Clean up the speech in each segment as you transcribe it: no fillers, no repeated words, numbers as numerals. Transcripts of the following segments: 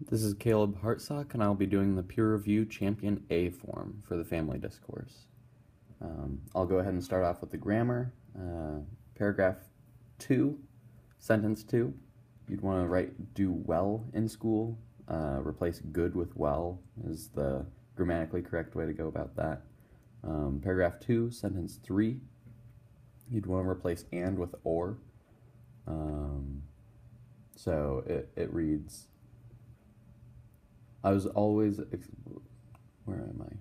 This is Caleb Hartsock, and I'll be doing the peer review champion A form for the family discourse. I'll go ahead and start off with the grammar. Paragraph 2, sentence 2. You'd want to write do well in school. Replace good with well is the grammatically correct way to go about that. Paragraph 2, sentence 3. You'd want to replace and with or. So it reads, I was always, where am I?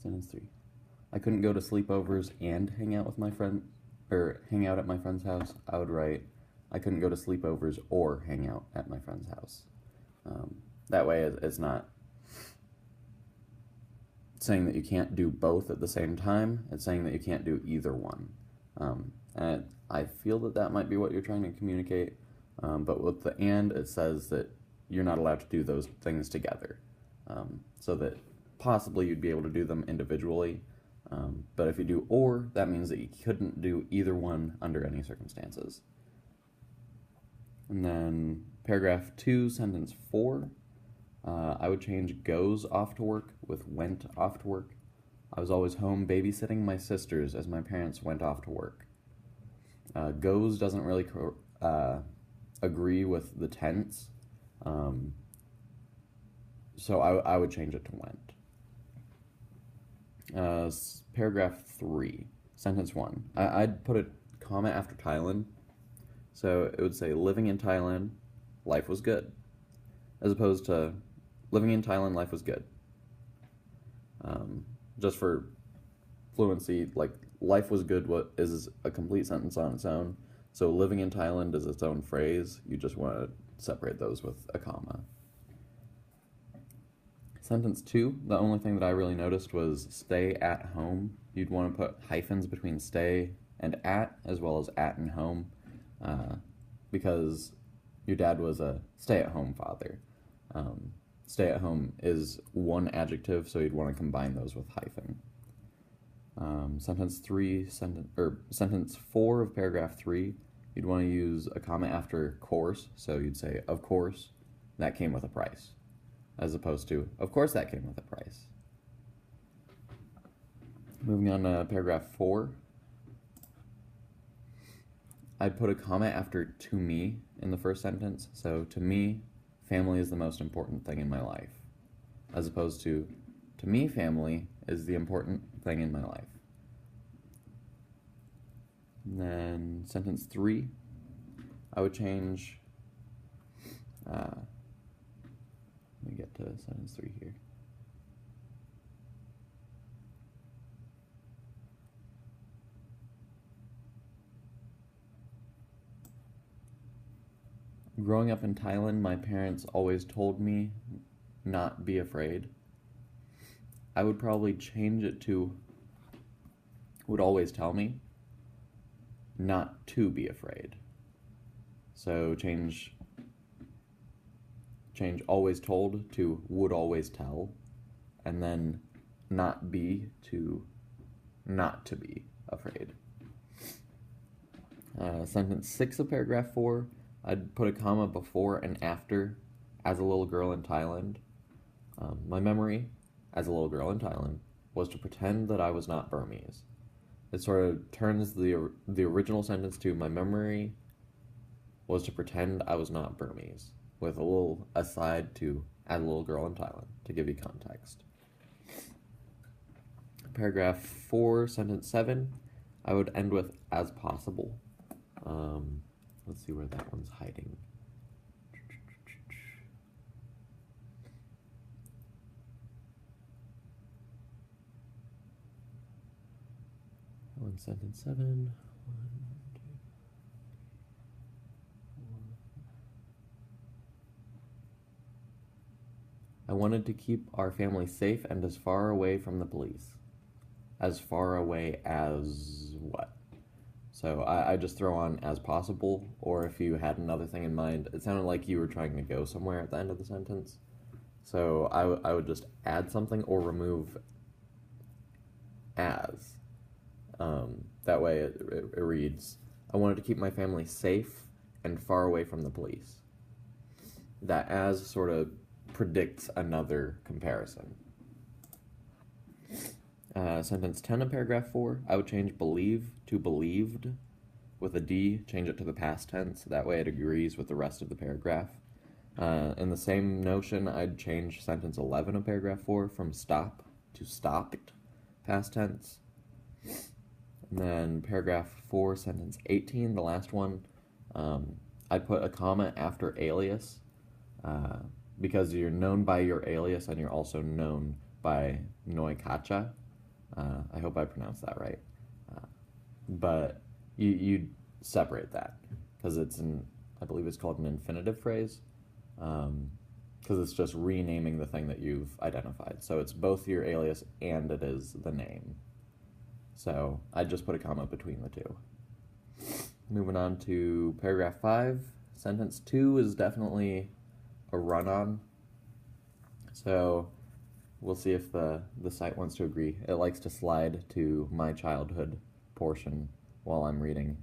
Sentence 3. I couldn't go to sleepovers and hang out with my friend, or hang out at my friend's house. I would write, I couldn't go to sleepovers or hang out at my friend's house. That way it's not saying that you can't do both at the same time. It's saying that you can't do either one. And I feel that might be what you're trying to communicate, but with the and, it says that you're not allowed to do those things together. So that possibly you'd be able to do them individually, but if you do or, that means that you couldn't do either one under any circumstances. And then paragraph 2, sentence 4, I would change goes off to work with went off to work. I was always home babysitting my sisters as my parents went off to work. Goes doesn't really agree with the tense, so I would change it to went. Paragraph 3, sentence 1. I'd put a comma after Thailand, so it would say living in Thailand, life was good, as opposed to living in Thailand, life was good. Just for fluency, like life was good is a complete sentence on its own, so living in Thailand is its own phrase. You just want to separate those with a comma. Sentence 2, the only thing that I really noticed was stay at home. You'd want to put hyphens between stay and at, as well as at and home, because your dad was a stay-at-home father. Stay-at-home is one adjective, so you'd want to combine those with hyphen. Sentence 4 of paragraph 3, you'd want to use a comma after course, so you'd say, of course, that came with a price, as opposed to, of course that came with a price. Moving on to paragraph 4, I'd put a comma after to me in the first sentence, so to me, family is the most important thing in my life, as opposed to me, family is the important thing in my life. And then sentence 3, I would change, let me get to sentence 3 here. Growing up in Thailand, my parents always told me not be afraid. I would probably change it to would always tell me not to be afraid. So change always told to would always tell, and then not be to not to be afraid. Sentence 6 of paragraph 4, I'd put a comma before and after as a little girl in Thailand. My memory as a little girl in Thailand was to pretend that I was not Burmese. It sort of turns the original sentence to my memory was to pretend I was not Burmese, with a little aside to as a little girl in Thailand, to give you context. Paragraph 4, sentence 7, I would end with as possible. Let's see where that one's hiding. Sentence 7. 1, 2, 4. I wanted to keep our family safe and as far away from the police. As far away as what? So I just throw on as possible, or if you had another thing in mind, it sounded like you were trying to go somewhere at the end of the sentence. So I would just add something or remove as. That way it reads, I wanted to keep my family safe and far away from the police. that as sort of predicts another comparison. Sentence 10 of paragraph 4, I would change believe to believed with a D, change it to the past tense. That way it agrees with the rest of the paragraph. In the same notion, I'd change sentence 11 of paragraph 4 from stop to stopped, past tense. And then paragraph 4, sentence 18, the last one, I'd put a comma after alias because you're known by your alias and you're also known by noi kacha. I hope I pronounced that right. But you separate that because I believe it's called an infinitive phrase because it's just renaming the thing that you've identified. So it's both your alias and it is the name. So I just put a comma between the two. Moving on to paragraph 5. Sentence 2 is definitely a run-on. So we'll see if the site wants to agree. It likes to slide to my childhood portion while I'm reading.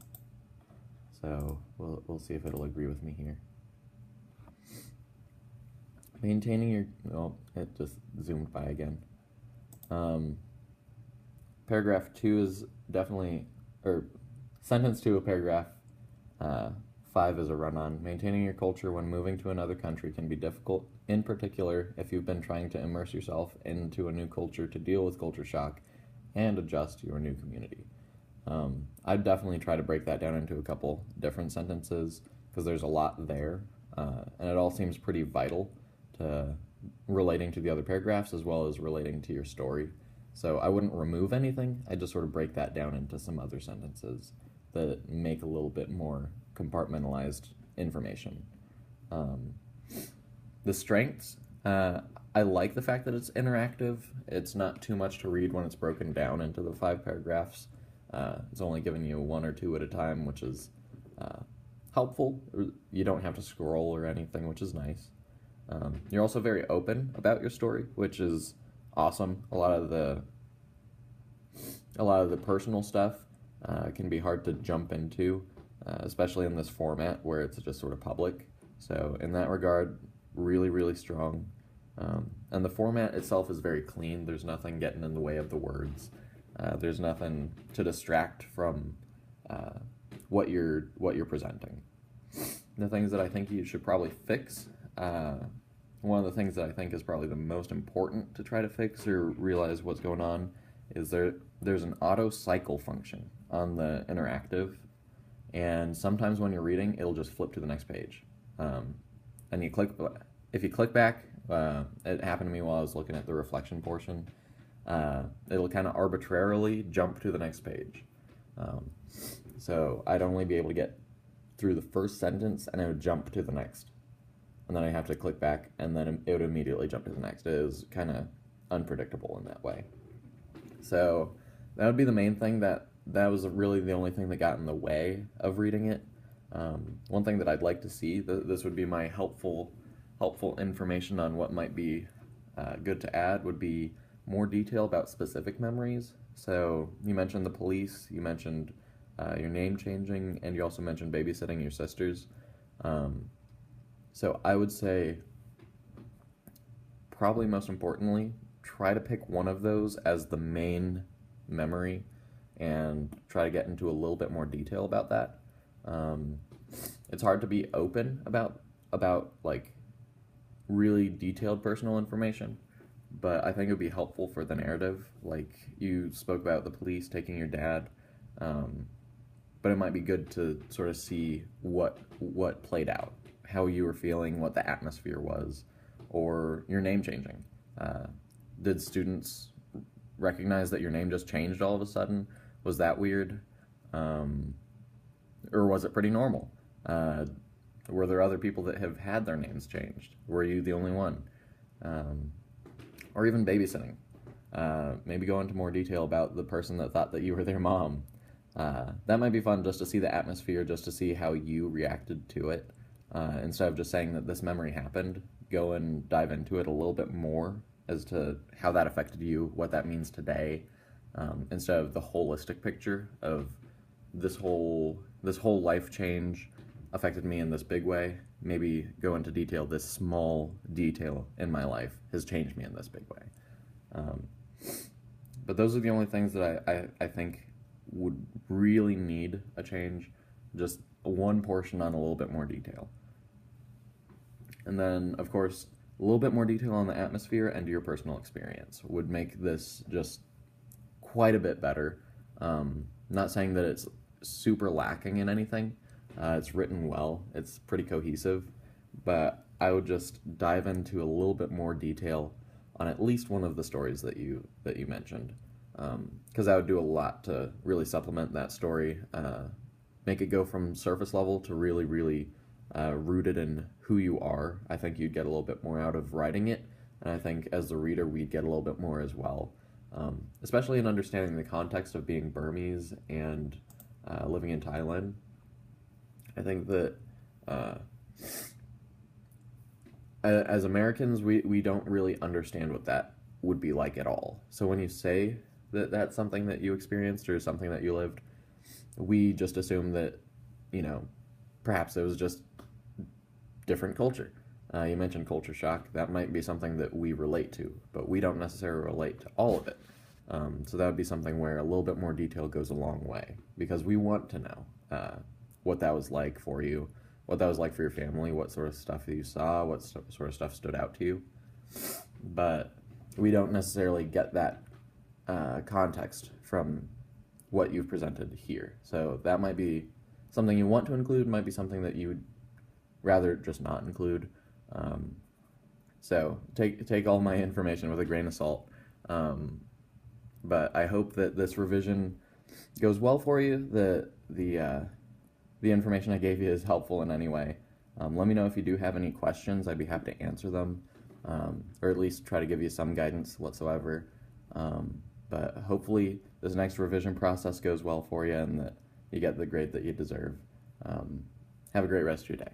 So we'll see if it'll agree with me here. Maintaining your... Oh, it just zoomed by again. Paragraph 2 is definitely... Or sentence 2 of paragraph 5 is a run-on. Maintaining your culture when moving to another country can be difficult, in particular if you've been trying to immerse yourself into a new culture to deal with culture shock and adjust to your new community. I'd definitely try to break that down into a couple different sentences because there's a lot there, and it all seems pretty vital to relating to the other paragraphs as well as relating to your story. So I wouldn't remove anything, I'd just sort of break that down into some other sentences that make a little bit more compartmentalized information. The strengths, I like the fact that it's interactive. It's not too much to read when it's broken down into the 5 paragraphs. It's only giving you 1 or 2 at a time, which is helpful. You don't have to scroll or anything, which is nice. You're also very open about your story, which is awesome. A lot of the personal stuff can be hard to jump into, especially in this format where it's just sort of public. So in that regard, really, really strong. And the format itself is very clean. There's nothing getting in the way of the words. There's nothing to distract from what you're presenting. The things that I think you should probably fix, one of the things that I think is probably the most important to try to fix or realize what's going on is there's an auto cycle function on the interactive, and sometimes when you're reading, it'll just flip to the next page. And if you click back, it happened to me while I was looking at the reflection portion, it'll kind of arbitrarily jump to the next page. So I'd only be able to get through the first sentence and it would jump to the next. And then I have to click back and then it would immediately jump to the next. It is kind of unpredictable in that way. So that would be the main thing. That was really the only thing that got in the way of reading it. One thing that I'd like to see, this would be my helpful information on what might be good to add, would be more detail about specific memories. So you mentioned the police, you mentioned your name changing, and you also mentioned babysitting your sisters. So I would say, probably most importantly, try to pick one of those as the main memory and try to get into a little bit more detail about that. It's hard to be open about like really detailed personal information, but I think it would be helpful for the narrative. Like you spoke about the police taking your dad, but it might be good to sort of see what played out, how you were feeling, what the atmosphere was, or your name changing. Did students recognize that your name just changed all of a sudden? Was that weird? Or was it pretty normal? Were there other people that have had their names changed? Were you the only one? Or even babysitting. Maybe go into more detail about the person that thought that you were their mom. That might be fun just to see the atmosphere, just to see how you reacted to it. Instead of just saying that this memory happened, go and dive into it a little bit more as to how that affected you, what that means today, instead of the holistic picture of this whole life change affected me in this big way, maybe go into detail, this small detail in my life has changed me in this big way. But those are the only things that I think would really need a change, just one portion on a little bit more detail. And then, of course, a little bit more detail on the atmosphere and your personal experience would make this just quite a bit better. Not saying that it's super lacking in anything. It's written well. It's pretty cohesive. But I would just dive into a little bit more detail on at least one of the stories that you mentioned. Because I would do a lot to really supplement that story, make it go from surface level to really, really rooted in who you are. I think you'd get a little bit more out of writing it, and I think as the reader we'd get a little bit more as well, especially in understanding the context of being Burmese and living in Thailand. I think that as Americans, we don't really understand what that would be like at all. So when you say that that's something that you experienced or something that you lived, we just assume that, perhaps it was just different culture. You mentioned culture shock. That might be something that we relate to, but we don't necessarily relate to all of it. So that would be something where a little bit more detail goes a long way, because we want to know what that was like for you, what that was like for your family, what sort of stuff you saw, what sort of stuff stood out to you. But we don't necessarily get that context from what you've presented here. So that might be something you want to include, might be something that you would rather just not include. So take all my information with a grain of salt. But I hope that this revision goes well for you, that the information I gave you is helpful in any way. Let me know if you do have any questions. I'd be happy to answer them, or at least try to give you some guidance whatsoever. But hopefully this next revision process goes well for you and that you get the grade that you deserve. Have a great rest of your day.